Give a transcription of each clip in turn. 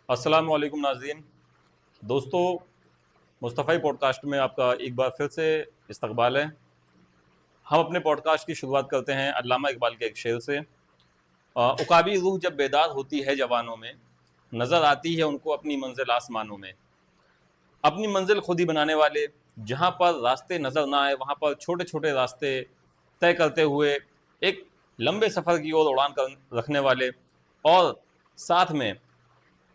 السلام علیکم ناظرین دوستو، مصطفی پوڈ کاسٹ میں آپ کا ایک بار پھر سے استقبال ہے۔ ہم اپنے پوڈ کاسٹ کی شروعات کرتے ہیں علامہ اقبال کے ایک شعر سے۔ عقابی روح جب بیدار ہوتی ہے جوانوں میں، نظر آتی ہے ان کو اپنی منزل آسمانوں میں۔ اپنی منزل خود ہی بنانے والے، جہاں پر راستے نظر نہ آئے وہاں پر چھوٹے چھوٹے راستے طے کرتے ہوئے ایک لمبے سفر کی اور اڑان رکھنے والے، اور ساتھ میں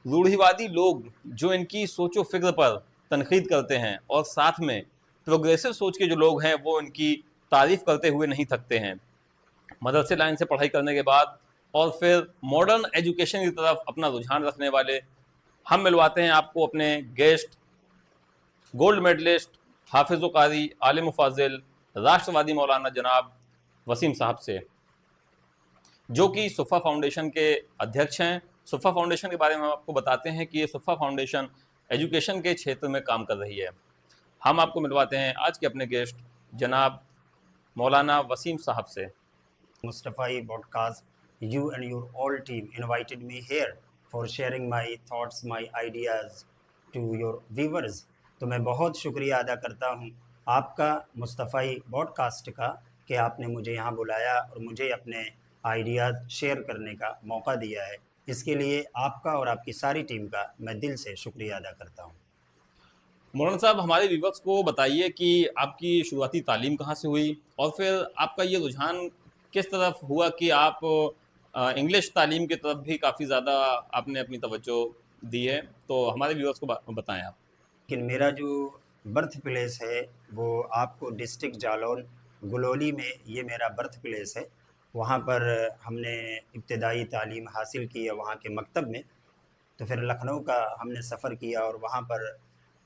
روڑھیوادی لوگ جو ان کی سوچ و فکر پر تنقید کرتے ہیں، اور ساتھ میں پروگریسو سوچ کے جو لوگ ہیں وہ ان کی تعریف کرتے ہوئے نہیں تھکتے ہیں۔ مدرسے لائن سے پڑھائی کرنے کے بعد اور پھر ماڈرن ایجوکیشن کی طرف اپنا رجحان رکھنے والے، ہم ملواتے ہیں آپ کو اپنے گیسٹ، گولڈ میڈلسٹ، حافظ و قاری، عالم و فاضل، راشٹروادی مولانا جناب وسیم صاحب سے، جو کہ صفا فاؤنڈیشن کے ادھیکش ہیں۔ صفا فاؤنڈیشن کے بارے میں ہم آپ کو بتاتے ہیں کہ یہ صفا فاؤنڈیشن ایجوکیشن کے چھیتر میں کام کر رہی ہے۔ ہم آپ کو ملواتے ہیں آج کے اپنے گیسٹ جناب مولانا وسیم صاحب سے۔ Mustafa broadcast, you and your all team invited me here for sharing my thoughts, my ideas to your viewers. تو میں بہت شکریہ ادا کرتا ہوں آپ کا مصطفی براڈ کاسٹ کا کہ آپ نے مجھے یہاں بلایا اور مجھے اپنے آئیڈیاز شیئر کرنے کا موقع دیا ہے۔ اس کے لیے آپ کا اور آپ کی ساری ٹیم کا میں دل سے شکریہ ادا کرتا ہوں۔ مولانا صاحب، ہمارے ویورز کو بتائیے کہ آپ کی شروعاتی تعلیم کہاں سے ہوئی، اور پھر آپ کا یہ رجحان کس طرف ہوا کہ آپ انگلش تعلیم کی طرف بھی کافی زیادہ آپ نے اپنی توجہ دی ہے، تو ہمارے ویورز کو بتائیں آپ۔ لیکن میرا جو برتھ پلیس ہے وہ آپ کو ڈسٹرکٹ جالون گلولی میں، یہ میرا برتھ پلیس ہے۔ وہاں پر ہم نے ابتدائی تعلیم حاصل کی ہے وہاں کے مکتب میں۔ تو پھر لکھنؤ کا ہم نے سفر کیا اور وہاں پر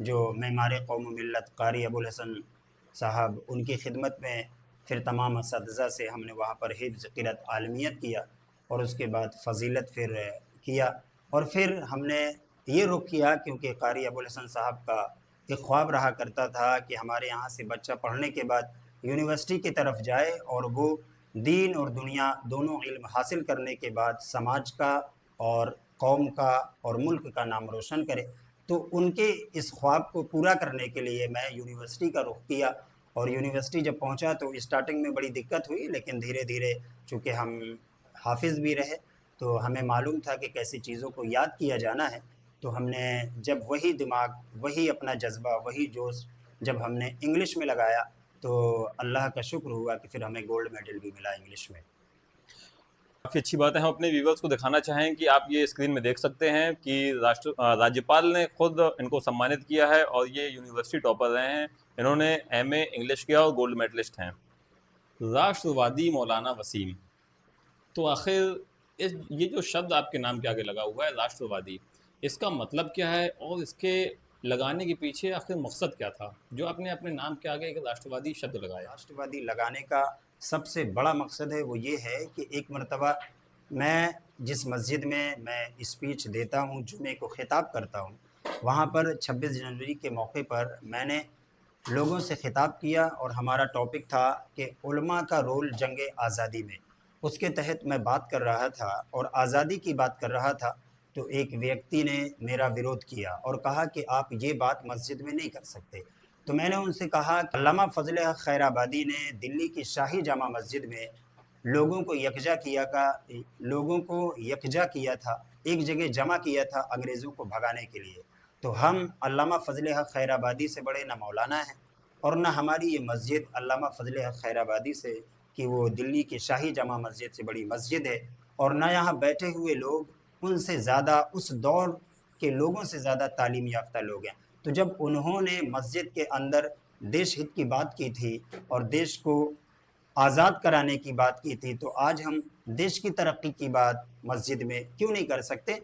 جو معمار قوم و ملت قاری ابوالحسن صاحب، ان کی خدمت میں پھر تمام اساتذہ سے ہم نے وہاں پر حفظ قرأت عالمیت کیا، اور اس کے بعد فضیلت پھر کیا، اور پھر ہم نے یہ رخ کیا کیونکہ قاری ابوالحسن صاحب کا ایک خواب رہا کرتا تھا کہ ہمارے یہاں سے بچہ پڑھنے کے بعد یونیورسٹی کی طرف جائے اور وہ دین اور دنیا دونوں علم حاصل کرنے کے بعد سماج کا اور قوم کا اور ملک کا نام روشن کرے۔ تو ان کے اس خواب کو پورا کرنے کے لیے میں یونیورسٹی کا رخ کیا، اور یونیورسٹی جب پہنچا تو اسٹارٹنگ میں بڑی دقت ہوئی، لیکن دھیرے دھیرے چونکہ ہم حافظ بھی رہے تو ہمیں معلوم تھا کہ کیسی چیزوں کو یاد کیا جانا ہے۔ تو ہم نے جب وہی دماغ، وہی اپنا جذبہ، وہی جوش جب ہم نے انگلش میں لگایا تو اللہ کا شکر ہوا کہ پھر ہمیں گولڈ میڈل بھی ملا انگلش میں۔ کافی اچھی بات ہے۔ ہم اپنے ویورز کو دکھانا چاہیں کہ آپ یہ اسکرین میں دیکھ سکتے ہیں کہ راجیپال نے خود ان کو سمانت کیا ہے، اور یہ یونیورسٹی ٹاپر رہے ہیں۔ انہوں نے ایم اے انگلش کیا اور گولڈ میڈلسٹ ہیں۔ راشٹروادی مولانا وسیم، تو آخر یہ جو شبد آپ کے نام کے آگے لگا ہوا ہے راشٹروادی، اس کا مطلب کیا ہے، اور اس کے لگانے کے پیچھے آخر مقصد کیا تھا جو آپ نے اپنے نام کے آگے ایک راشٹروادی شبد لگایا؟ راشٹروادی لگانے کا سب سے بڑا مقصد ہے وہ یہ ہے کہ ایک مرتبہ میں جس مسجد میں اسپیچ دیتا ہوں، جمعے کو خطاب کرتا ہوں، وہاں پر 26 جنوری کے موقع پر میں نے لوگوں سے خطاب کیا، اور ہمارا ٹاپک تھا کہ علماء کا رول جنگ آزادی میں۔ اس کے تحت میں بات کر رہا تھا اور آزادی کی بات کر رہا تھا، تو ایک ویکتی نے میرا ویرودھ کیا اور کہا کہ آپ یہ بات مسجد میں نہیں کر سکتے۔ تو میں نے ان سے کہا کہ علامہ فضل حق خیر آبادی نے دلی کی شاہی جامع مسجد میں لوگوں کو یکجا کیا تھا، ایک جگہ جمع کیا تھا انگریزوں کو بھگانے کے لیے۔ تو ہم علامہ فضل حق خیر آبادی سے بڑے نہ مولانا ہیں، اور نہ ہماری یہ مسجد علامہ فضل حق خیر آبادی سے کہ وہ دلی کی شاہی جامع مسجد سے بڑی مسجد ہے، اور نہ یہاں بیٹھے ہوئے لوگ ان سے زیادہ، اس دور کے لوگوں سے زیادہ تعلیم یافتہ لوگ ہیں۔ تو جب انہوں نے مسجد کے اندر دیش ہت کی بات کی تھی اور دیش کو آزاد کرانے کی بات کی تھی، تو آج ہم دیش کی ترقی کی بات مسجد میں کیوں نہیں کر سکتے؟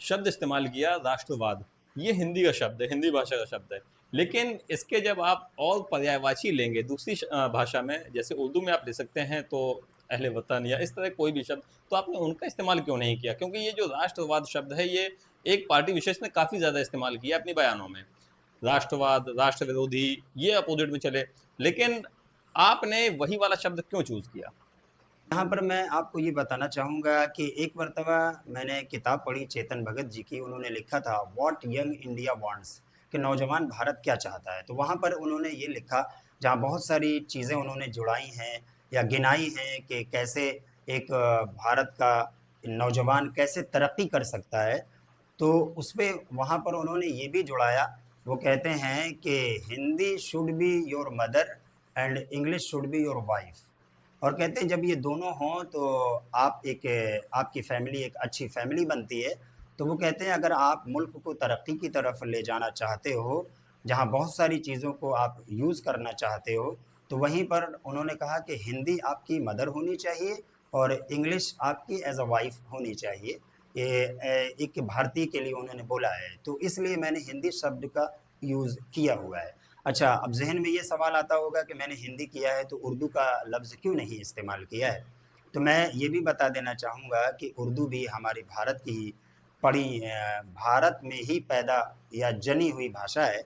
شبد استعمال کیا راشٹرواد، یہ ہندی کا شبد ہے، ہندی بھاشا کا شبد ہے، لیکن اس کے جب آپ اور پریاواچی لیں گے دوسری بھاشا میں، جیسے اردو میں آپ لے سکتے ہیں تو اہل وطن یا اس طرح کوئی بھی شبد، تو آپ نے ان کا استعمال کیوں نہیں کیا؟ کیونکہ یہ جو راشٹرواد شبد ہے یہ ایک پارٹی وشیش نے کافی زیادہ استعمال کیا اپنی بیانوں میں، راشٹرواد، راشٹر ورودھی، یہ اپوزٹ میں چلے، لیکن آپ نے وہی والا شبد کیوں چوز کیا؟ यहाँ पर मैं आपको ये बताना चाहूँगा कि एक मर्तबा मैंने किताब पढ़ी चेतन भगत जी की, उन्होंने लिखा था व्हाट यंग इंडिया वांट्स, कि नौजवान भारत क्या चाहता है। तो वहाँ पर उन्होंने ये लिखा, जहाँ बहुत सारी चीज़ें उन्होंने जुड़ाई हैं या गिनाई हैं कि कैसे एक भारत का नौजवान कैसे तरक्की कर सकता है। तो उसपे वहाँ पर उन्होंने ये भी जुड़ाया, वो कहते हैं कि Hindi should be your mother and English should be your wife. और कहते हैं जब ये दोनों हों तो आप एक आपकी फैमिली एक अच्छी फैमिली बनती है। तो वो कहते हैं अगर आप मुल्क को तरक्की की तरफ ले जाना चाहते हो, जहाँ बहुत सारी चीज़ों को आप यूज़ करना चाहते हो, तो वहीं पर उन्होंने कहा कि हिंदी आपकी मदर होनी चाहिए और इंग्लिश आपकी एज अ वाइफ होनी चाहिए। ये एक भारतीय के लिए उन्होंने बोला है, तो इसलिए मैंने हिंदी शब्द का यूज़ किया हुआ है। अच्छा, अब ज़हन में ये सवाल आता होगा कि मैंने हिंदी किया है तो उर्दू का लफ्ज़ क्यों नहीं इस्तेमाल किया है? तो मैं ये भी बता देना चाहूँगा कि उर्दू भी हमारी भारत की भारत में ही पैदा या जनी हुई भाषा है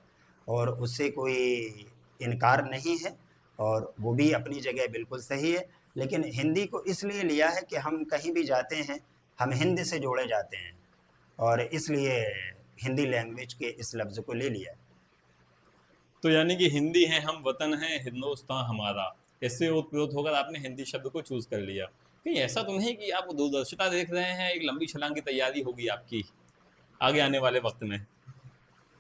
और उससे कोई इनकार नहीं है और वो भी अपनी जगह बिल्कुल सही है। लेकिन हिंदी को इसलिए लिया है कि हम कहीं भी जाते हैं, हम हिंद से जोड़े जाते हैं और इसलिए हिंदी लैंग्वेज के इस लफ्ज़ को ले लिया है। तो यानी कि हिंदी है हम, वतन है हिंदुस्तान हमारा, इससे ओतप्रोत होकर आपने हिंदी शब्द को चूज कर लिया। कहीं ऐसा तो नहीं कि आप दूरदर्शिता देख रहे हैं, एक लंबी छलांग की तैयारी होगी आपकी आगे आने वाले वक्त में?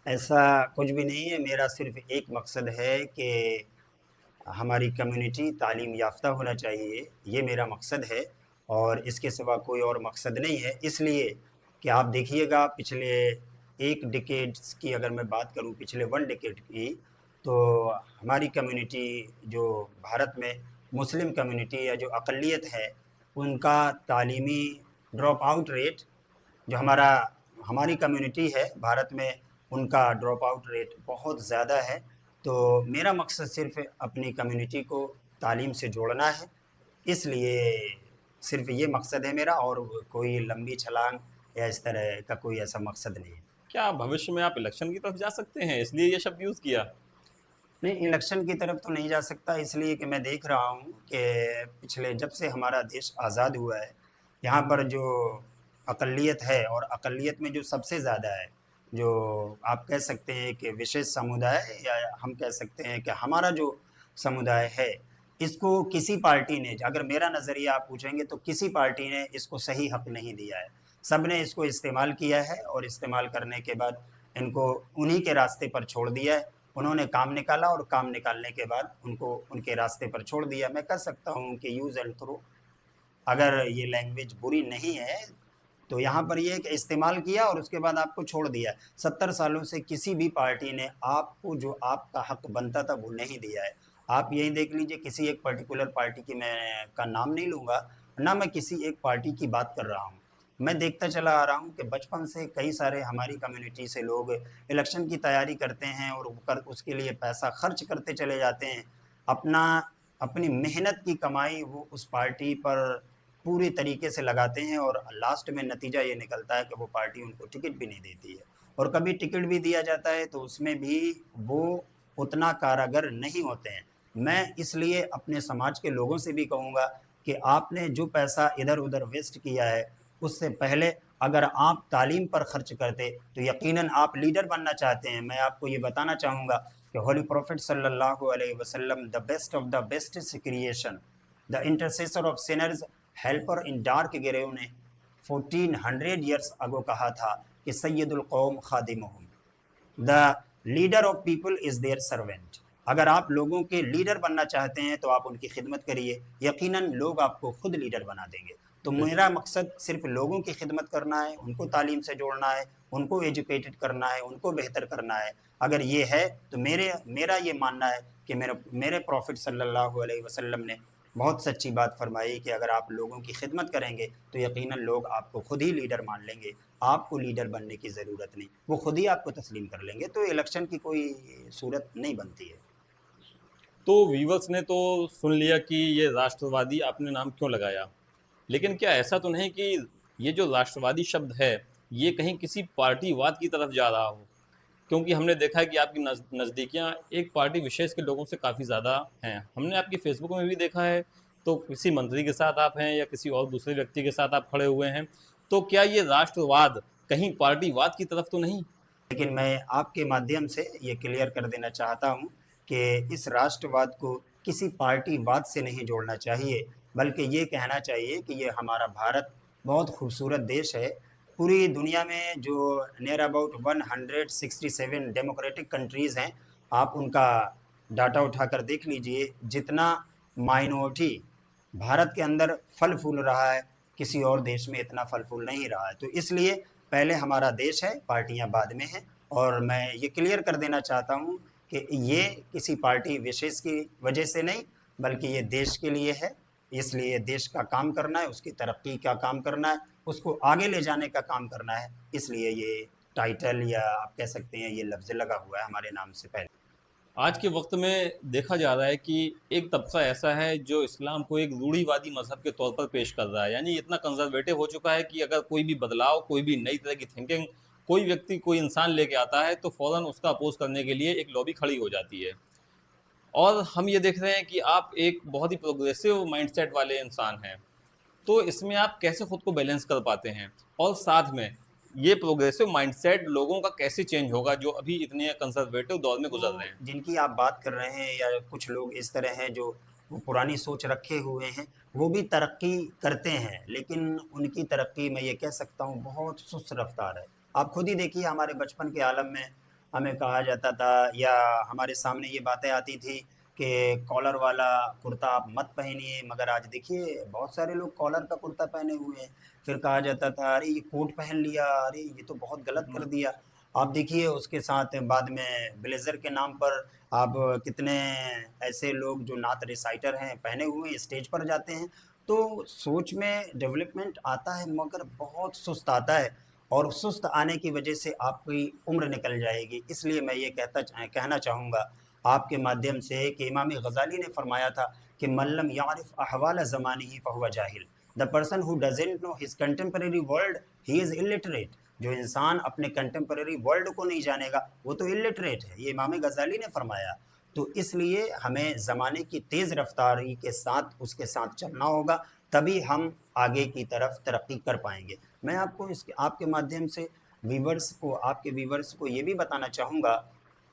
ऐसा कुछ भी नहीं है, मेरा सिर्फ़ एक मकसद है कि हमारी कम्युनिटी तालीम याफ़्ता होना चाहिए, ये मेरा मकसद है और इसके सिवा कोई और मकसद नहीं है। इसलिए कि आप देखिएगा पिछले 1 डिकेड्स की अगर मैं बात करूँ, पिछले 1 डिकेड की, तो हमारी कम्युनिटी जो भारत में मुस्लिम कम्युनिटी या जो अक़लियत है, उनका तालीमी ड्रॉप आउट रेट जो हमारी कम्युनिटी है भारत में, उनका ड्रॉप आउट रेट बहुत ज़्यादा है। तो मेरा मकसद सिर्फ़ अपनी कम्युनिटी को तालीम से जोड़ना है, इसलिए सिर्फ़ ये मकसद है मेरा और कोई लंबी छलांग या इस तरह का कोई ऐसा मकसद नहीं है। क्या भविष्य में आप इलेक्शन की तरफ जा सकते हैं, इसलिए ये शब्द यूज किया? नहीं, इलेक्शन की तरफ तो नहीं जा सकता, इसलिए कि मैं देख रहा हूँ कि पिछले जब से हमारा देश आज़ाद हुआ है, यहाँ पर जो अक़लियत है और अक़लियत में जो सबसे ज़्यादा है, जो आप कह सकते हैं कि विशेष समुदाय या हम कह सकते हैं कि हमारा जो समुदाय है, इसको किसी पार्टी ने, अगर मेरा नज़रिया आप पूछेंगे तो किसी पार्टी ने इसको सही हक़ नहीं दिया है। सब ने इसको इस्तेमाल किया है और इस्तेमाल करने के बाद इनको उन्हीं के रास्ते पर छोड़ दिया है। उन्होंने काम निकाला और काम निकालने के बाद उनको उनके रास्ते पर छोड़ दिया। मैं कह सकता हूँ कि यूज़ एंड थ्रो, अगर ये लैंग्वेज बुरी नहीं है तो यहाँ पर ये है कि इस्तेमाल किया और उसके बाद आपको छोड़ दिया। 70 सालों से किसी भी पार्टी ने आपको जो आपका हक़ बनता था वो नहीं दिया है। आप यही देख लीजिए, किसी एक पर्टिकुलर पार्टी की मैं का नाम नहीं लूँगा, ना मैं किसी एक पार्टी की बात कर रहा हूँ। मैं देखता चला आ रहा हूँ कि बचपन से कई सारे हमारी कम्युनिटी से लोग इलेक्शन की तैयारी करते हैं और उसके लिए पैसा खर्च करते चले जाते हैं। अपना अपनी मेहनत की कमाई वो उस पार्टी पर पूरी तरीके से लगाते हैं और लास्ट में नतीजा ये निकलता है कि वो पार्टी उनको टिकट भी नहीं देती है और कभी टिकट भी दिया जाता है तो उसमें भी वो उतना कारगर नहीं होते हैं। मैं इसलिए अपने समाज के लोगों से भी कहूँगा कि आपने जो पैसा इधर उधर वेस्ट किया है, उससे पहले अगर आप तालीम पर खर्च करते तो यकीनन आप लीडर बनना चाहते हैं। मैं आपको ये बताना चाहूँगा कि होली प्रॉफिट सल्लल्लाहु अलैहि वसल्लम, the best of the best creation, the intercessor of sinners, helper in dark grave ने 1400 ईयर्स अगो कहा था कि सैयदुल कौम खादिमुहुम, the leader of people is their servant. अगर आप लोगों के लीडर बनना चाहते हैं तो आप उनकी खिदमत करिए, यकीनन लोग आपको खुद लीडर बना देंगे। तो मेरा मकसद सिर्फ लोगों की खिदमत करना है, उनको तालीम से जोड़ना है, उनको एजुकेटेड करना है, उनको बेहतर करना है। अगर ये है तो मेरा ये मानना है कि मेरे प्रॉफिट सल्लल्लाहु अलैहि वसल्लम ने बहुत सच्ची बात फरमाई कि अगर आप लोगों की खिदमत करेंगे तो यकीनन लोग आपको खुद ही लीडर मान लेंगे, आपको लीडर बनने की ज़रूरत नहीं, वो खुद ही आपको तस्लीम कर लेंगे। तो इलेक्शन की कोई सूरत नहीं बनती है। तो व्यूवर्स ने तो सुन लिया कि ये राष्ट्रवादी आपने नाम क्यों लगाया, लेकिन क्या ऐसा तो नहीं कि ये जो राष्ट्रवादी शब्द है ये कहीं किसी पार्टीवाद की तरफ जा रहा हो? क्योंकि हमने देखा है कि आपकी नज़दीकियाँ एक पार्टी विशेष के लोगों से काफ़ी ज़्यादा हैं। हमने आपकी फेसबुक में भी देखा है تو किसी मंत्री के साथ आप हैं या किसी और दूसरे व्यक्ति के साथ आप खड़े हुए हैं, तो क्या ये राष्ट्रवाद कहीं पार्टीवाद की तरफ तो नहीं? लेकिन मैं आपके माध्यम से ये क्लियर कर देना चाहता हूँ कि इस राष्ट्रवाद को किसी पार्टीवाद से नहीं जोड़ना चाहिए, बल्कि ये कहना चाहिए कि ये हमारा भारत बहुत खूबसूरत देश है। पूरी दुनिया में जो नियर अबाउट 167 डेमोक्रेटिक कंट्रीज़ हैं, आप उनका डाटा उठाकर देख लीजिए। जितना माइनॉरिटी भारत के अंदर फल फूल रहा है, किसी और देश में इतना फल फूल नहीं रहा है। तो इसलिए पहले हमारा देश है, पार्टियां बाद में हैं। और मैं ये क्लियर कर देना चाहता हूँ कि ये किसी पार्टी विशेष की वजह से नहीं, बल्कि ये देश के लिए है। इसलिए देश का काम करना है, उसकी तरक्की का काम करना है, उसको आगे ले जाने का काम करना है। इसलिए ये टाइटल या आप कह सकते हैं ये लफ्ज़ लगा हुआ है हमारे नाम से पहले। आज के वक्त में देखा जा रहा है कि एक तबका ऐसा है जो इस्लाम को एक रूढ़िवादी मजहब के तौर पर पेश कर रहा है, यानी इतना कंजर्वेटिव हो चुका है कि अगर कोई भी बदलाव, कोई भी नई तरह की थिंकिंग कोई व्यक्ति, कोई इंसान लेके आता है तो फौरन उसका अपोज करने के लिए एक लॉबी खड़ी हो जाती है। और हम ये देख रहे हैं कि आप एक बहुत ही प्रोग्रेसिव माइंडसेट वाले इंसान हैं, तो इसमें आप कैसे खुद को बैलेंस कर पाते हैं, और साथ में ये प्रोग्रेसिव माइंडसेट लोगों का कैसे चेंज होगा जो अभी इतने कंजर्वेटिव दौर में गुजर रहे हैं? जिनकी आप बात कर रहे हैं, या कुछ लोग इस तरह हैं जो वो पुरानी सोच रखे हुए हैं, वो भी तरक्की करते हैं, लेकिन उनकी तरक्की मैं ये कह सकता हूँ बहुत सुस्त रफ्तार है। आप खुद ही देखिए, हमारे बचपन के आलम में हमें कहा जाता था, या हमारे सामने ये बातें आती थी कि कॉलर वाला कुर्ता आप मत पहनिए, मगर आज देखिए बहुत सारे लोग कॉलर का कुर्ता पहने हुए हैं। फिर कहा जाता था अरे ये कोट पहन लिया, अरे ये तो बहुत गलत कर दिया। आप देखिए उसके साथ बाद में ब्लेज़र के नाम पर आप कितने ऐसे लोग जो नात रिसाइटर हैं पहने हुए स्टेज पर जाते हैं। तो सोच में डेवलपमेंट आता है, मगर बहुत सुस्त आता है, और सुस्त आने की वजह से आपकी उम्र निकल जाएगी। इसलिए मैं ये कहना चाहूँगा आपके माध्यम से कि इमाम गज़ाली ने फरमाया था कि मल्लम यारिफ अहवाल ज़मानिही फहुव जाहिल। The person who doesn't know his contemporary world he is illiterate. जो इंसान अपने कंटेम्परेरी वर्ल्ड को नहीं जानेगा वो तो इलिटरेट है, ये इमाम गज़ाली ने फरमाया। तो इसलिए हमें ज़माने की तेज़ रफ्तारी के साथ उसके साथ चलना होगा, तभी हम आगे की तरफ तरक्की कर पाएंगे। मैं आपको इसके आपके माध्यम से आपके व्यूवर्स को ये भी बताना चाहूँगा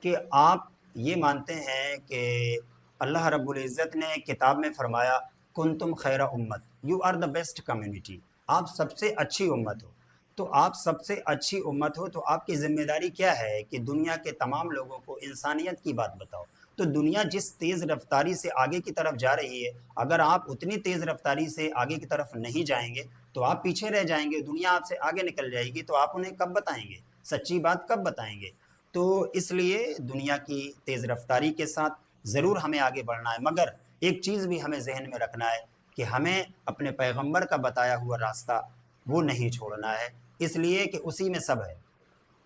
कि आप ये मानते हैं कि अल्लाह रब्बुल इज़्ज़त ने किताब में फरमाया कुंतुम खैरा उम्मत, you are the best community. आप सबसे अच्छी उम्मत हो। तो आप सबसे अच्छी उम्मत हो तो आपकी ज़िम्मेदारी क्या है कि दुनिया के तमाम लोगों को इंसानियत की बात बताओ। तो दुनिया जिस तेज़ रफ्तारी से आगे की तरफ जा रही है, अगर आप उतनी तेज़ रफ्तारी से आगे की तरफ नहीं जाएंगे तो आप पीछे रह जाएंगे। दुनिया आपसे आगे निकल जाएगी, तो आप उन्हें कब बताएंगे, सच्ची बात कब बताएंगे? तो इसलिए दुनिया की तेज़ रफ्तारी के साथ ज़रूर हमें आगे बढ़ना है, मगर एक चीज़ भी हमें जहन में रखना है कि हमें अपने पैगंबर का बताया हुआ रास्ता वो नहीं छोड़ना है, इसलिए कि उसी में सब है।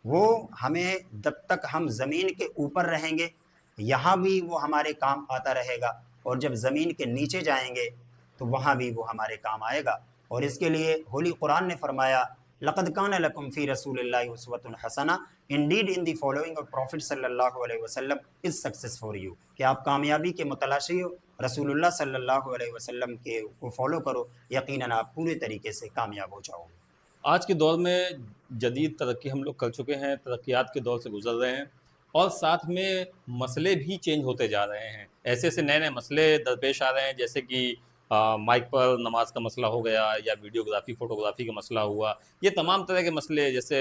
वो हमें जब तक हम ज़मीन के ऊपर रहेंगे यहाँ भी वो हमारे काम आता रहेगा, और जब ज़मीन के नीचे जाएंगे तो वहाँ भी वो हमारे काम आएगा। और इसके लिए होली कुरान ने फरमाया लक़द कान लकुम फ़ी रसूलिल्लाहि उस्वतुन हसना, indeed in the following of prophet सल्लल्लाहु अलैहि वसल्लम इज़ सक्सेस फॉर यू। कि आप कामयाबी के मुतलाशी हो, रसूलुल्लाह सल्लल्लाहु अलैहि वसल्लम के को फॉलो करो, यकीनन आप पूरे तरीके से कामयाब हो जाओगे। आज के दौर में जदीद तरक्की हम लोग कर चुके हैं, तरक्यात के दौर से गुजर रहे हैं, और साथ में मसले भी चेंज होते जा रहे हैं। ऐसे ऐसे नए नए मसले दरपेश आ रहे हैं, जैसे कि माइक पर नमाज का मसला हो गया, या वीडियोग्राफी फोटोग्राफी का मसला हुआ। ये तमाम तरह के मसले, जैसे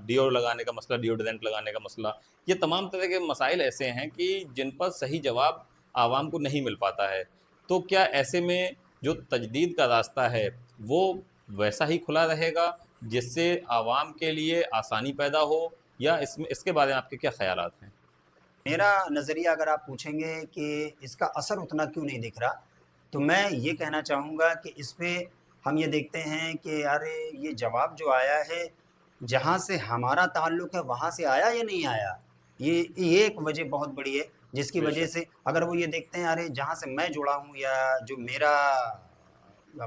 डिओ लगाने का मसला, डिओड्रेंट लगाने का मसला, ये तमाम तरह के मसाइल ऐसे हैं कि जिन पर सही जवाब आवाम को नहीं मिल पाता है। तो क्या ऐसे में जो तजदीद का रास्ता है वो वैसा ही खुला रहेगा जिससे आवाम के लिए आसानी पैदा हो, या इसमें इसके बारे में आपके क्या ख्यालात हैं? मेरा नज़रिया अगर आप पूछेंगे कि इसका असर उतना क्यों नहीं दिख रहा, तो मैं ये कहना चाहूँगा कि इस पे हम ये देखते हैं कि अरे ये जवाब जो आया है, जहाँ से हमारा ताल्लुक़ है वहाँ से आया या नहीं आया। ये एक वजह बहुत बड़ी है, जिसकी वजह बेशक। से अगर वो ये देखते हैं अरे जहाँ से मैं जुड़ा हूँ, या जो मेरा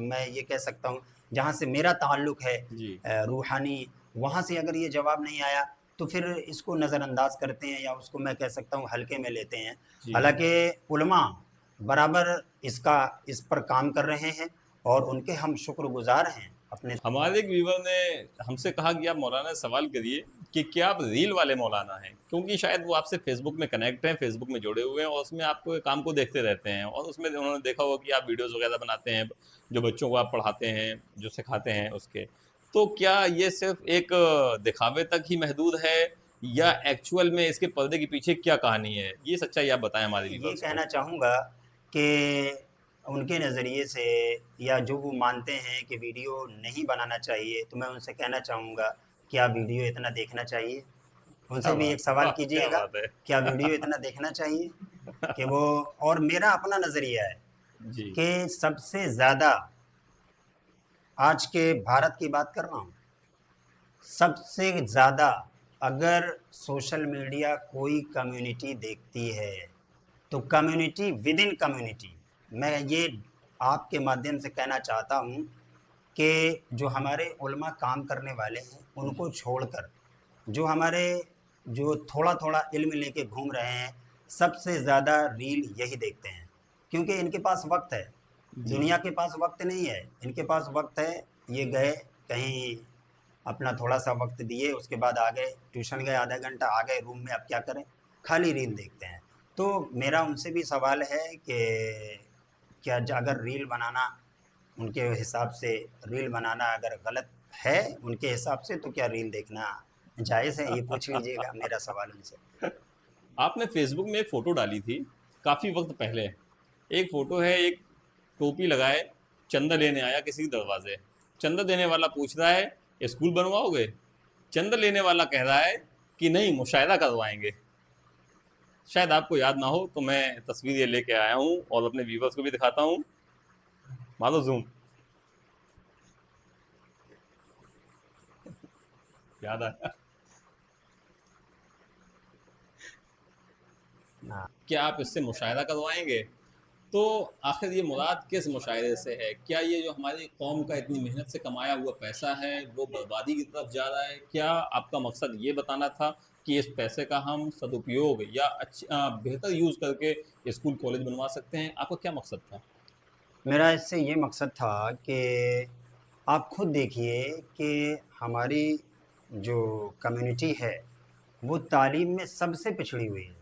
मैं ये कह सकता हूँ जहाँ से मेरा ताल्लुक़ है जी। रूहानी, वहाँ से अगर ये जवाब नहीं आया तो फिर इसको नज़रअंदाज करते हैं, या उसको मैं कह सकता हूँ हल्के में लेते हैं। जी। हालांकि उलमा برابر اس پر کام کر رہے ہیں اور ان کے ہم شکر گزار ہیں اپنے. ہمارے ایک ویور نے ہم سے کہا کہ آپ مولانا سے سوال کریے کہ کیا آپ ریل والے مولانا ہیں، کیونکہ شاید وہ آپ سے فیس بک میں کنیکٹ ہیں، فیس بک میں جڑے ہوئے ہیں اور اس میں آپ کو کام کو دیکھتے رہتے ہیں، اور اس میں انہوں نے دیکھا ہوا کہ آپ ویڈیوز وغیرہ بناتے ہیں جو بچوں کو آپ پڑھاتے ہیں، جو سکھاتے ہیں اس کے. تو کیا یہ صرف ایک دکھاوے تک ہی محدود ہے یا ایکچوئل میں اس کے پردے کے پیچھے کیا کہانی ہے؟ یہ سچائی آپ بتائیں ہمارے یہ ویورز کو. کہنا چاہوں گا کہ ان کے نظریے سے یا جو وہ مانتے ہیں کہ ویڈیو نہیں بنانا چاہیے، تو میں ان سے کہنا چاہوں گا کیا ویڈیو اتنا دیکھنا چاہیے؟ ان کیا سے بھی بات ایک سوال واہ کیا کیجئے گا، بات ہے. کیا ویڈیو اتنا دیکھنا چاہیے؟ کہ وہ، اور میرا اپنا نظریہ ہے جی کہ سب سے زیادہ آج کے بھارت کی بات کر رہا ہوں، سب سے زیادہ اگر سوشل میڈیا کوئی کمیونٹی دیکھتی ہے تو کمیونٹی ود ان کمیونٹی، میں یہ آپ کے مادھیم سے کہنا چاہتا ہوں کہ جو ہمارے علماء کام کرنے والے ہیں ان جی کو چھوڑ کر جو ہمارے جو تھوڑا تھوڑا علم لے کے گھوم رہے ہیں، سب سے زیادہ ریل یہی دیکھتے ہیں، کیونکہ ان کے پاس وقت ہے. جی دنیا کے پاس وقت نہیں ہے، ان کے پاس وقت ہے. یہ گئے کہیں اپنا تھوڑا سا وقت دیے، اس کے بعد آ گئے ٹیوشن گئے، آدھا گھنٹہ آ گئے روم میں، اب کیا کریں، خالی ریل دیکھتے ہیں. تو میرا ان سے بھی سوال ہے کہ کیا اگر ریل بنانا ان کے حساب سے، ریل بنانا اگر غلط ہے ان کے حساب سے، تو کیا ریل دیکھنا جائز ہے؟ یہ پوچھ لیجئے گا، میرا سوال ان سے. آپ نے فیس بک میں ایک فوٹو ڈالی تھی کافی وقت پہلے. ایک فوٹو ہے، ایک ٹوپی لگائے چندہ لینے آیا کسی کے دروازے. چندہ دینے والا پوچھ رہا ہے اسکول بنواؤ گے؟ چندہ لینے والا کہہ رہا ہے کہ نہیں مشاہدہ کروائیں گے. شاید آپ کو یاد نہ ہو تو میں تصویر یہ لے کے آیا ہوں اور اپنے ویورز کو بھی دکھاتا ہوں. مارو زوم. یاد آیا؟ ہاں. کیا آپ اس سے مشاہدہ کروائیں گے؟ تو آخر یہ مراد کس مشاہدے سے ہے؟ کیا یہ جو ہماری قوم کا اتنی محنت سے کمایا ہوا پیسہ ہے وہ بربادی کی طرف جا رہا ہے؟ کیا آپ کا مقصد یہ بتانا تھا کہ اس پیسے کا ہم سدپیوگ یا بہتر یوز کر کے اسکول کالج بنوا سکتے ہیں؟ آپ کا کیا مقصد تھا؟ میرا اس سے یہ مقصد تھا کہ آپ خود دیکھیے کہ ہماری جو کمیونٹی ہے وہ تعلیم میں سب سے پچھڑی ہوئی ہے.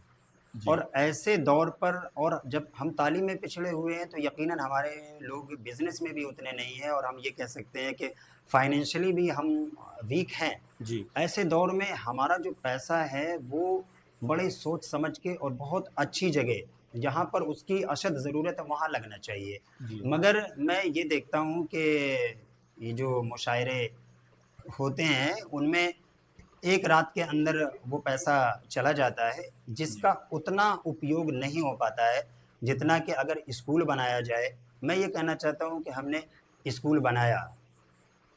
اور جی ایسے دور پر، اور جب ہم تعلیم میں پچھڑے ہوئے ہیں تو یقیناً ہمارے لوگ بزنس میں بھی اتنے نہیں ہیں، اور ہم یہ کہہ سکتے ہیں کہ فائنینشلی بھی ہم ویک ہیں. جی ایسے دور میں ہمارا جو پیسہ ہے وہ بڑے سوچ سمجھ کے اور بہت اچھی جگہ جہاں پر اس کی اشد ضرورت ہے وہاں لگنا چاہیے. جی مگر میں یہ دیکھتا ہوں کہ یہ جو مشاعرے ہوتے ہیں ان میں ایک رات کے اندر وہ پیسہ چلا جاتا ہے، جس جی کا اتنا اپیوگ نہیں ہو پاتا ہے جتنا کہ اگر اسکول بنایا جائے. میں یہ کہنا چاہتا ہوں کہ ہم نے اسکول بنایا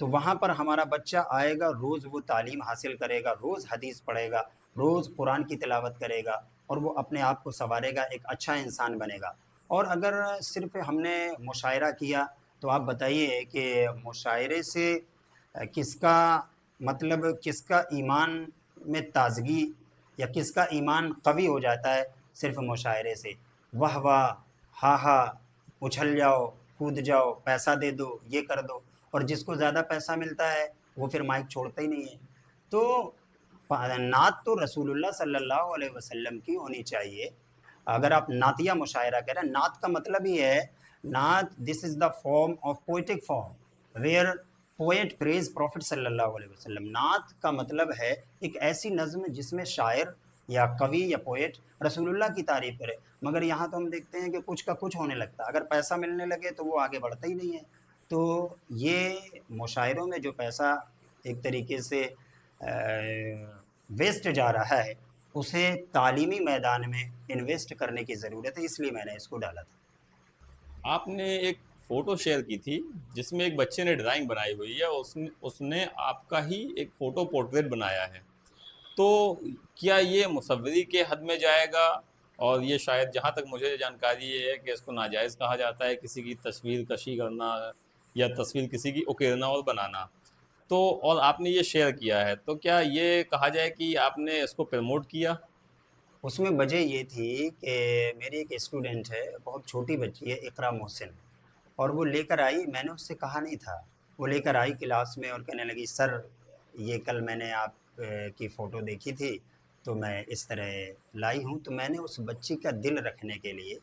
تو وہاں پر ہمارا بچہ آئے گا، روز وہ تعلیم حاصل کرے گا، روز حدیث پڑھے گا، روز قرآن کی تلاوت کرے گا، اور وہ اپنے آپ کو سنوارے گا، ایک اچھا انسان بنے گا. اور اگر صرف ہم نے مشاعرہ کیا تو آپ بتائیے کہ مشاعرے سے کس کا مطلب، کس کا ایمان میں تازگی یا کس کا ایمان قوی ہو جاتا ہے صرف مشاعرے سے؟ واہ واہ، ہاں ہاں، اچھل جاؤ، کود جاؤ، پیسہ دے دو، یہ کر دو. اور جس کو زیادہ پیسہ ملتا ہے وہ پھر مائک چھوڑتا ہی نہیں ہے. تو نعت تو رسول اللہ صلی اللہ علیہ وسلم کی ہونی چاہیے. اگر آپ نعتیہ مشاعرہ کہہ رہے ہیں، نعت کا مطلب یہ ہے، نعت this is the form of poetic form where poet praise prophet صلی اللہ علیہ وسلم. نعت کا مطلب ہے ایک ایسی نظم جس میں شاعر یا قوی یا پوئٹ رسول اللہ کی تعریف کرے. مگر یہاں تو ہم دیکھتے ہیں کہ کچھ کا کچھ ہونے لگتا ہے، اگر پیسہ ملنے لگے تو وہ آگے بڑھتا ہی نہیں ہے. تو یہ مشاعروں میں جو پیسہ ایک طریقے سے ویسٹ جا رہا ہے، اسے تعلیمی میدان میں انویسٹ کرنے کی ضرورت ہے، اس لیے میں نے اس کو ڈالا تھا. آپ نے ایک فوٹو شیئر کی تھی جس میں ایک بچے نے ڈرائنگ بنائی ہوئی ہے، اس نے آپ کا ہی ایک فوٹو پورٹریٹ بنایا ہے. تو کیا یہ مصوری کے حد میں جائے گا؟ اور یہ شاید جہاں تک مجھے جانکاری یہ ہے کہ اس کو ناجائز کہا جاتا ہے کسی کی تصویر کشی کرنا یا تصویر کسی کی اکیرنا اور بنانا. تو اور آپ نے یہ شیئر کیا ہے تو کیا یہ کہا جائے کہ آپ نے اس کو پروموٹ کیا؟ اس میں وجہ یہ تھی کہ میری ایک اسٹوڈنٹ ہے، بہت چھوٹی بچی ہے، اقرا محسن، اور وہ لے کر آئی، میں نے اس سے کہا نہیں تھا، وہ لے کر آئی کلاس میں اور کہنے لگی سر یہ کل میں نے آپ کی فوٹو دیکھی تھی تو میں اس طرح لائی ہوں۔ تو میں نے اس بچی کا دل رکھنے کے لیے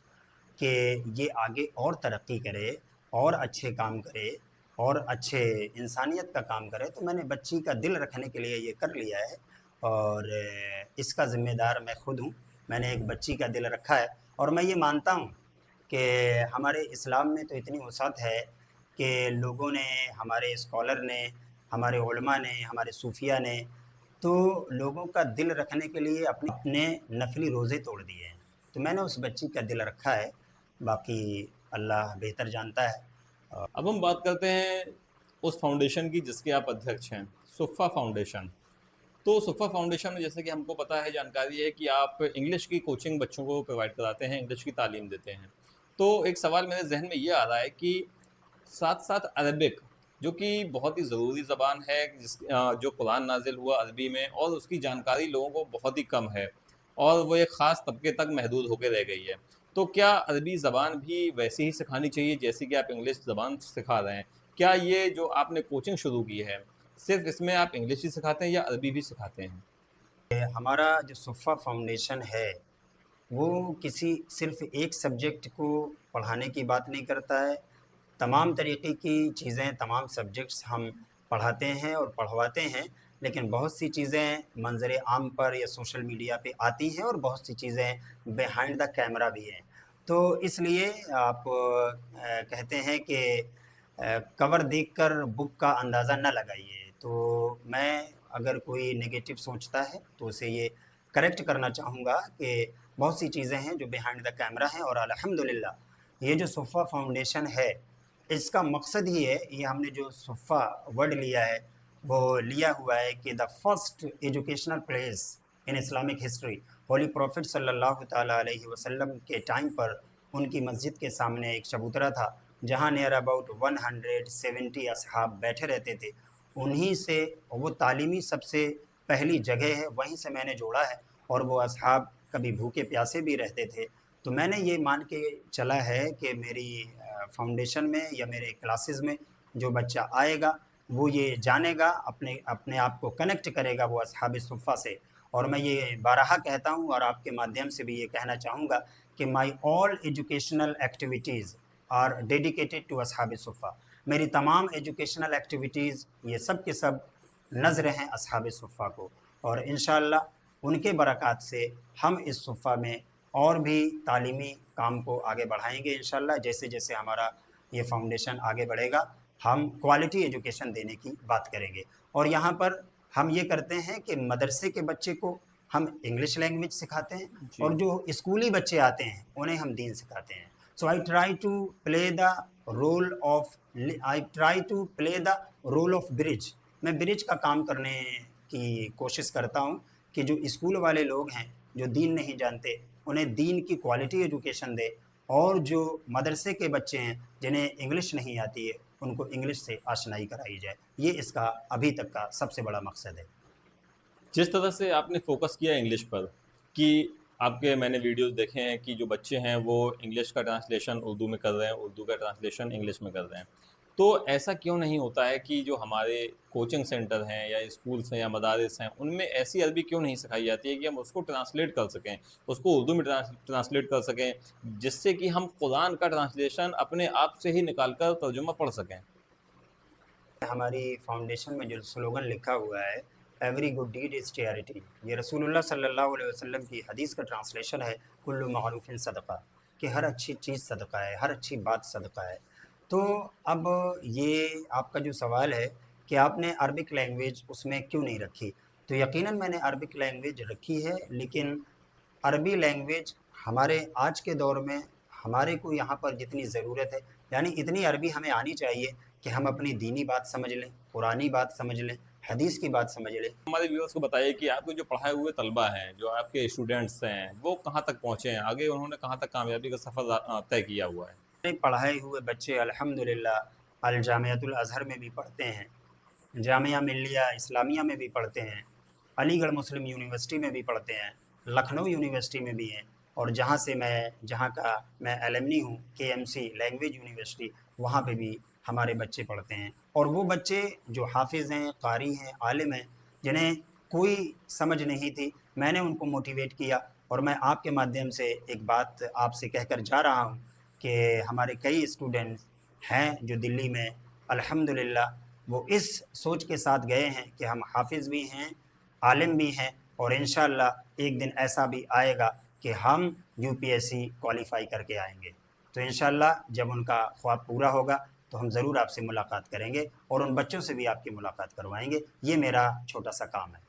کہ یہ آگے اور ترقی کرے اور اچھے کام کرے اور اچھے انسانیت کا کام کرے، تو میں نے بچی کا دل رکھنے کے لیے یہ کر لیا ہے، اور اس کا ذمہ دار میں خود ہوں۔ میں نے ایک بچی کا دل رکھا ہے، اور میں یہ مانتا ہوں کہ ہمارے اسلام میں تو اتنی وسعت ہے کہ لوگوں نے، ہمارے اسکالر نے، ہمارے علماء نے، ہمارے صوفیہ نے تو لوگوں کا دل رکھنے کے لیے اپنے نفلی روزے توڑ دیے ہیں۔ تو میں نے اس بچی کا دل رکھا ہے، باقی اللہ بہتر جانتا ہے۔ اب ہم بات کرتے ہیں اس فاؤنڈیشن کی جس کے آپ ادھیکش ہیں، صفا فاؤنڈیشن۔ تو صفا فاؤنڈیشن میں جیسے کہ ہم کو پتہ ہے، جانکاری ہے کہ آپ انگلش کی کوچنگ بچوں کو پرووائڈ کراتے ہیں، انگلش کی تعلیم دیتے ہیں۔ تو ایک سوال میرے ذہن میں یہ آ رہا ہے کہ ساتھ ساتھ عربک، جو کہ بہت ہی ضروری زبان ہے، جو قرآن نازل ہوا عربی میں، اور اس کی جانکاری لوگوں کو بہت ہی کم ہے، اور وہ ایک خاص طبقے تک محدود ہو کے رہ گئی ہے۔ تو کیا عربی زبان بھی ویسے ہی سکھانی چاہیے جیسے کہ آپ انگلش زبان سکھا رہے ہیں؟ کیا یہ جو آپ نے کوچنگ شروع کی ہے، صرف اس میں آپ انگلش ہی سکھاتے ہیں یا عربی بھی سکھاتے ہیں؟ ہمارا جو صفا فاؤنڈیشن ہے وہ کسی صرف ایک سبجیکٹ کو پڑھانے کی بات نہیں کرتا ہے، تمام طریقے کی چیزیں، تمام سبجیکٹس ہم پڑھاتے ہیں اور پڑھواتے ہیں، لیکن بہت سی چیزیں منظر عام پر یا سوشل میڈیا پہ آتی ہیں، اور بہت سی چیزیں بیہائنڈ دا کیمرہ بھی ہیں۔ تو اس لیے آپ کہتے ہیں کہ کور دیکھ کر بک کا اندازہ نہ لگائیے۔ تو میں اگر کوئی نگیٹو سوچتا ہے تو اسے یہ کریکٹ کرنا چاہوں گا کہ بہت سی چیزیں ہیں جو بیہائنڈ دا کیمرہ ہیں، اور الحمدللہ یہ جو صفا فاؤنڈیشن ہے اس کا مقصد ہی ہے، یہ ہم نے جو صفا ورڈ لیا ہے وہ لیا ہوا ہے کہ the first educational place in Islamic history, holy prophet صلی اللہ تعالیٰ علیہ وسلم کے ٹائم پر ان کی مسجد کے سامنے ایک چبوترا تھا جہاں نیئر اباؤٹ 170 اصحاب بیٹھے رہتے تھے، انہی سے وہ تعلیمی سب سے پہلی جگہ ہے، وہیں سے میں نے جوڑا ہے، اور وہ اصحاب کبھی بھوکے پیاسے بھی رہتے تھے۔ تو میں نے یہ مان کے چلا ہے کہ میری فاؤنڈیشن میں یا میرے کلاسز میں جو بچہ آئے گا وہ یہ جانے گا، اپنے آپ کو کنیکٹ کرے گا وہ اصحاب صفا سے۔ اور میں یہ بارہا کہتا ہوں اور آپ کے مادھیم سے بھی یہ کہنا چاہوں گا کہ my all educational activities are dedicated to اصحاب صفا، میری تمام ایجوکیشنل ایکٹیویٹیز یہ سب کے سب نظر ہیں اصحاب صفا کو، اور انشاءاللہ ان کے برکات سے ہم اس صفا میں اور بھی تعلیمی کام کو آگے بڑھائیں گے انشاءاللہ۔ جیسے جیسے ہمارا یہ فاؤنڈیشن آگے بڑھے گا ہم کوالٹی ایجوکیشن دینے کی بات کریں گے، اور یہاں پر ہم یہ کرتے ہیں کہ مدرسے کے بچے کو ہم انگلش لینگویج سکھاتے ہیں، اور جو اسکولی بچے آتے ہیں انہیں ہم دین سکھاتے ہیں۔ So I try to play the role of bridge, میں برج کا کام کرنے کی کوشش کرتا ہوں کہ جو اسکول والے لوگ ہیں جو دین نہیں جانتے انہیں دین کی کوالٹی ایجوکیشن دے، اور جو مدرسے کے بچے ہیں جنہیں انگلش نہیں آتی ہے ان کو انگلش سے آشنائی کرائی جائے۔ یہ اس کا ابھی تک کا سب سے بڑا مقصد ہے۔ جس طرح سے آپ نے فوکس کیا انگلش پر، کہ آپ کے میں نے ویڈیوز دیکھے ہیں کہ جو بچے ہیں وہ انگلش کا ٹرانسلیشن اردو میں کر رہے ہیں، اردو کا ٹرانسلیشن انگلش میں کر رہے ہیں، تو ایسا کیوں نہیں ہوتا ہے کہ جو ہمارے کوچنگ سینٹر ہیں یا اسکولس ہیں یا مدارس ہیں ان میں ایسی عربی کیوں نہیں سکھائی جاتی ہے کہ ہم اس کو ٹرانسلیٹ کر سکیں، اس کو اردو میں ٹرانسلیٹ کر سکیں، جس سے کہ ہم قرآن کا ٹرانسلیشن اپنے آپ سے ہی نکال کر ترجمہ پڑھ سکیں؟ ہماری فاؤنڈیشن میں جو سلوگن لکھا ہوا ہے ایوری گڈ ڈیڈ از چیئرٹی، یہ رسول اللہ صلی اللہ علیہ وسلم کی حدیث کا ٹرانسلیشن ہے، کل معروف صدقہ، کہ ہر اچھی چیز صدقہ ہے، ہر اچھی بات صدقہ ہے۔ تو اب یہ آپ کا جو سوال ہے کہ آپ نے عربک لینگویج اس میں کیوں نہیں رکھی، تو یقیناً میں نے عربک لینگویج رکھی ہے، لیکن عربی لینگویج ہمارے آج کے دور میں ہمارے کو یہاں پر جتنی ضرورت ہے، یعنی اتنی عربی ہمیں آنی چاہیے کہ ہم اپنی دینی بات سمجھ لیں، قرآنی بات سمجھ لیں، حدیث کی بات سمجھ لیں۔ ہمارے ویورز کو بتائیے کہ آپ کے جو پڑھائے ہوئے طلبہ ہیں، جو آپ کے اسٹوڈنٹس ہیں، وہ کہاں تک پہنچے ہیں، آگے انہوں نے کہاں تک کامیابی کا سفر طے کیا ہوا ہے؟ پڑھائے ہوئے بچے الحمدللہ الجامعۃ الازہر میں بھی پڑھتے ہیں، جامعہ ملیہ اسلامیہ میں بھی پڑھتے ہیں، علی گڑھ مسلم یونیورسٹی میں بھی پڑھتے ہیں، लखनऊ यूनिवर्सिटी में भी हैं, और जहाँ का मैं एलमनी हूँ, KMC लैंग्वेज यूनिवर्सिटी, वहाँ पे भी हमारे बच्चे पढ़ते हैं। और वो बच्चे जो हाफिज़ हैं, कारी हैं, आलिम हैं, जिन्हें कोई समझ नहीं थी, मैंने उनको मोटिवेट किया। और मैं आपके माध्यम से एक बात आपसे कहकर जा रहा हूँ कि हमारे कई स्टूडेंट्स हैं जो दिल्ली में अल्हम्दुलिल्लाह वो इस सोच के साथ गए हैं कि हम हाफिज़ भी हैं, आलिम भी हैं, और इंशाअल्लाह एक दिन ऐसा भी आएगा कि हम UPSC क्वालिफ़ाई करके आएंगे। तो इंशाअल्लाह जब उनका ख्वाब पूरा होगा तो हम ज़रूर आपसे मुलाकात करेंगे और उन बच्चों से भी आपकी मुलाकात करवाएंगे। ये मेरा छोटा सा काम है।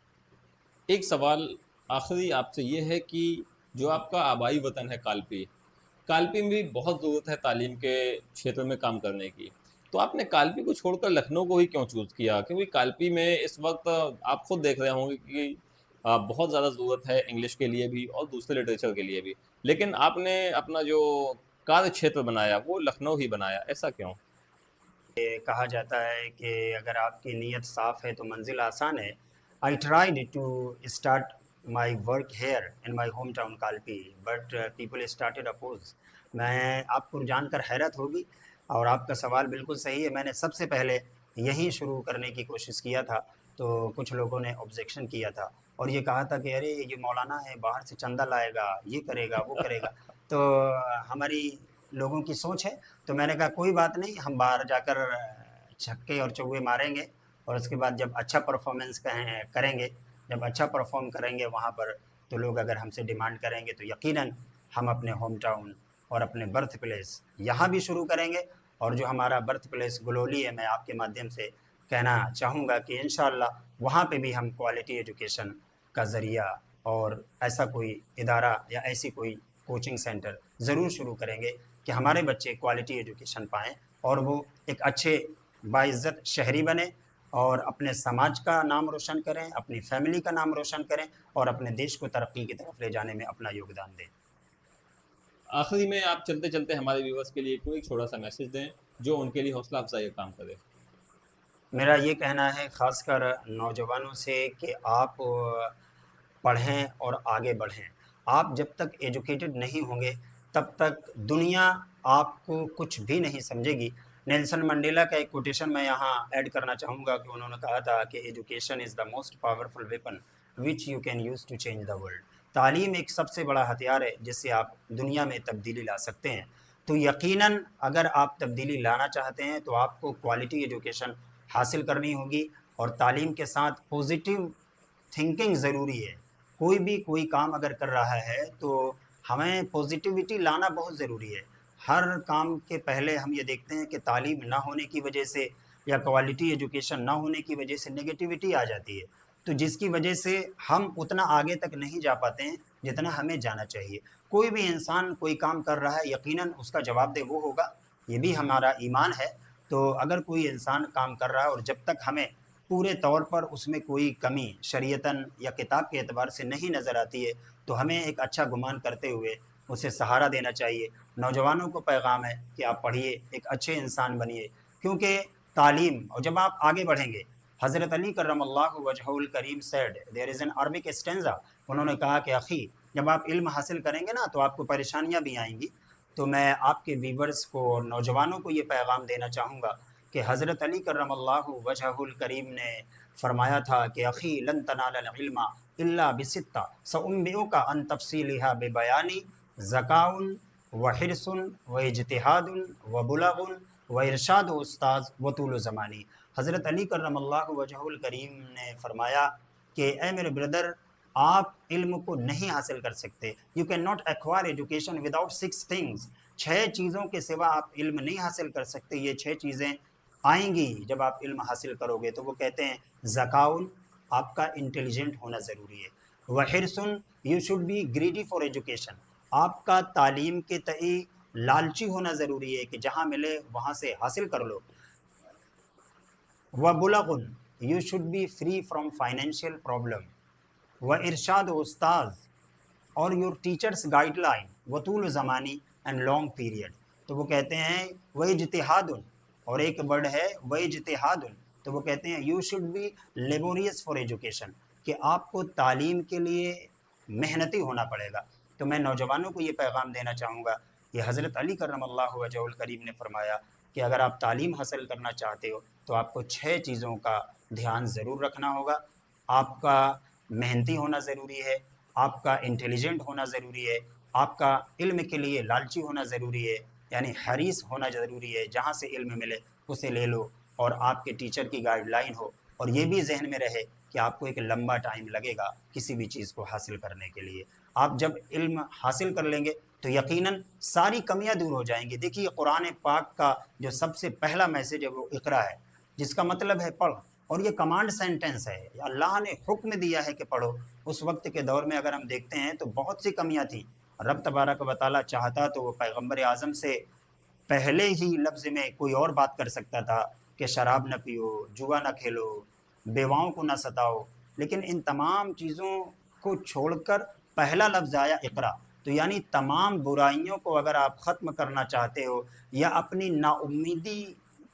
एक सवाल आखिरी आपसे ये है कि जो आपका आबाई वतन है कालपी, कालपी में भी बहुत ज़रूरत है तालीम के क्षेत्र में काम करने की, तो आपने कालपी को छोड़कर लखनऊ को ही क्यों चूज़ किया? क्योंकि कालपी में इस वक्त आप खुद देख रहे होंगे कि बहुत ज़्यादा ज़रूरत है इंग्लिश के लिए भी और दूसरे लिटरेचर के लिए भी, लेकिन आपने अपना जो कार्य क्षेत्र बनाया वो लखनऊ ही बनाया, ऐसा क्यों? कहा जाता है कि अगर आपकी नीयत साफ़ है तो मंजिल आसान है। I tried to start my work here in my home town Kalpi, but people started oppose. मैं आपको जानकर हैरत होगी, और आपका सवाल बिल्कुल सही है। मैंने सबसे पहले यहीं शुरू करने की कोशिश किया था, तो कुछ लोगों ने ऑब्जेक्शन किया था और ये कहा था कि अरे ये मौलाना है, बाहर से चंदा लाएगा, ये करेगा, वो करेगा। तो हमारी लोगों की सोच है। तो मैंने कहा कोई बात नहीं, हम बाहर जाकर छक्के और चौके मारेंगे, और उसके बाद जब अच्छा परफॉर्मेंस करेंगे, जब अच्छा परफॉर्म करेंगे वहाँ पर, तो लोग अगर हमसे डिमांड करेंगे तो यकीनन हम अपने होम टाउन और अपने बर्थ प्लेस यहाँ भी शुरू करेंगे। और जो हमारा बर्थ प्लेस गलोली है, मैं आपके माध्यम से कहना चाहूँगा कि इंशाअल्लाह वहाँ पे भी हम क्वालिटी एजुकेशन का ज़रिया और ऐसा कोई इदारा या ऐसी कोई कोचिंग सेंटर ज़रूर शुरू करेंगे कि हमारे बच्चे क्वालिटी एजुकेशन पाएँ और वो एक अच्छे बाइज़्ज़त शहरी बने और अपने समाज का नाम रोशन करें, अपनी फैमिली का नाम रोशन करें और अपने देश को तरक्की की तरफ ले जाने में अपना योगदान दें। आखिरी में आप चलते चलते हमारे व्यूवर्स के लिए कोई छोटा सा मैसेज दें जो उनके लिए हौसला अफजाई का काम करे। मेरा ये कहना है ख़ासकर नौजवानों से कि आप पढ़ें और आगे बढ़ें। आप जब तक एजुकेटेड नहीं होंगे तब तक दुनिया आपको कुछ भी नहीं समझेगी। नेल्सन मंडेला का एक कोटेशन मैं यहाँ ऐड करना चाहूँगा कि उन्होंने कहा था कि education is the most powerful weapon which you can use to change the world. तालीम एक सबसे बड़ा हथियार है जिससे आप दुनिया में तब्दीली ला सकते हैं। तो यकीनन अगर आप तब्दीली लाना चाहते हैं तो आपको क्वालिटी एजुकेशन हासिल करनी होगी, और तालीम के साथ पॉजिटिव थिंकिंग ज़रूरी है। कोई काम अगर कर रहा है तो हमें पॉजिटिविटी लाना बहुत ज़रूरी है। हर काम के पहले हम ये देखते हैं कि तालीम ना होने की वजह से या क्वालिटी एजुकेशन ना होने की वजह से नेगेटिविटी आ जाती है, तो जिसकी वजह से हम उतना आगे तक नहीं जा पाते हैं जितना हमें जाना चाहिए। कोई भी इंसान कोई काम कर रहा है, यकीनन उसका जवाबदेह वो होगा, ये भी हमारा ईमान है। तो अगर कोई इंसान काम कर रहा है और जब तक हमें पूरे तौर पर उसमें कोई कमी शरीयतन या किताब के एतबार से नहीं नज़र आती है, तो हमें एक अच्छा गुमान करते हुए उसे सहारा देना चाहिए। नौजवानों को पैगाम है कि आप पढ़िए, एक अच्छे इंसान बनिए, क्योंकि तालीम, और जब आप आगे बढ़ेंगे, हज़रत अली करमल्लाहु वजहुल करीम said there is an Arabic stanza, उन्होंने कहा कि अखी, जब आप इल्म हासिल करेंगे ना तो आपको परेशानियाँ भी आएंगी। तो मैं आपके व्यूवर्स को और नौजवानों को ये पैगाम देना चाहूँगा कि हज़रत अली करमल्लाहु वजहुल करीम ने फरमाया था कि अखी लन तनालल इल्मा इल्ला बिसित्ता सउम्बिउका अन तफसीलिहा बेबयानी ज़काउन व हिरसुन व इज्तिहादुन व बुलगुन व इरशाद उस्ताद व तूल ज़मानी। हज़रत अली करमल्लाहु वजहुल करीम ने फरमाया कि ए मेरे ब्रदर, आप इल्म को नहीं हासिल कर सकते। You can not acquire education without 6 things. 6 चीज़ों के सिवा आप इल्म नहीं हासिल कर सकते। ये 6 चीज़ें आएंगी जब आप इल्म हासिल करोगे। तो वो कहते हैं ज़काउन, आपका इंटेलिजेंट होना ज़रूरी है। वहिरसुन, you should be greedy for education, आपका तालीम के तई लालची होना ज़रूरी है कि जहाँ मिले वहाँ से हासिल कर लो। व बुलगुन, you should be free from financial problem. व इरशाद उस्ताद, और योर टीचर्स गाइडलाइन, वतूल ज़मानी एंड लॉन्ग पीरियड। तो वो कहते हैं वह इज्तिहादुन, और एक वर्ड है वह इज्तिहादुन, तो वो कहते हैं you should B laborious for education, कि आपको तालीम के लिए मेहनती होना पड़ेगा। तो मैं नौजवानों को ये पैगाम देना चाहूँगा कि हज़रत अली करमल्लाहु वजहुल करीम ने फरमाया कि अगर आप तालीम हासिल करना चाहते हो तो आपको 6 चीज़ों का ध्यान ज़रूर रखना होगा। आपका मेहनती होना ज़रूरी है, आपका इंटेलिजेंट होना ज़रूरी है, आपका इल्म के लिए लालची होना ज़रूरी है, यानी हरीस होना ज़रूरी है, जहाँ से इल्म मिले उसे ले लो, और आपके टीचर की गाइडलाइन हो, और ये भी जहन में रहे कि आपको एक लंबा टाइम लगेगा किसी भी चीज़ को हासिल करने के लिए। आप जब इल्म हासिल कर लेंगे तो यकीनन सारी कमियां दूर हो जाएंगी। देखिए कुरान पाक का जो सबसे पहला मैसेज है वो इकरा है, जिसका मतलब है पढ़, और ये कमांड सेंटेंस है, अल्लाह ने हुक्म दिया है कि पढ़ो। उस वक्त के दौर में अगर हम देखते हैं तो बहुत सी कमियां थी। रब तबारक व तआला चाहता तो वो पैगम्बर आज़म से पहले ही लफ्ज़ में कोई और बात कर सकता था कि शराब न पियो, जुआ न खेलो, बेवाओं को न सताओ, लेकिन इन तमाम चीज़ों को छोड़कर पहला लफ्ज़ आया इकरा। तो यानी तमाम बुराइयों को अगर आप ख़त्म करना चाहते हो या अपनी नाउम्मीदी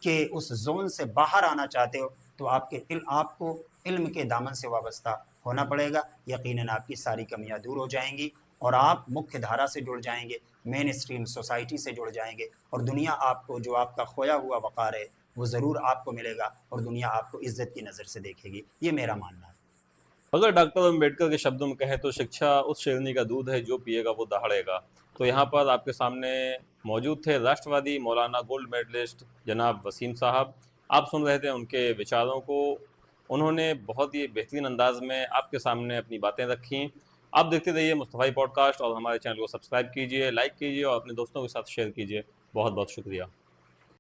के उस जोन से बाहर आना चाहते हो तो आपको इल्म के दामन से वाबस्ता होना पड़ेगा। यकीनन आपकी सारी कमियां दूर हो जाएंगी और आप मुख्य धारा से जुड़ जाएंगे, मेन स्ट्रीम सोसाइटी से जुड़ जाएंगे, और दुनिया आपको जो आपका खोया हुआ वक़ार है वो ज़रूर आपको मिलेगा, और दुनिया आपको इज़्ज़त की नज़र से देखेगी। ये मेरा मानना है। अगर डॉक्टर अम्बेडकर के शब्दों में कहें तो शिक्षा उस शेरनी का दूध है जो पिएगा वो दहाड़ेगा। तो यहाँ पर आपके सामने मौजूद थे राष्ट्रवादी मौलाना गोल्ड मेडलिस्ट जनाब वसीम साहब। आप सुन रहे थे उनके विचारों को। उन्होंने बहुत ही बेहतरीन अंदाज में आपके सामने अपनी बातें रखी। आप देखते रहिए मुस्तफ़ाई पॉडकास्ट और हमारे चैनल को सब्सक्राइब कीजिए, लाइक कीजिए और अपने दोस्तों के साथ शेयर कीजिए। बहुत बहुत शुक्रिया।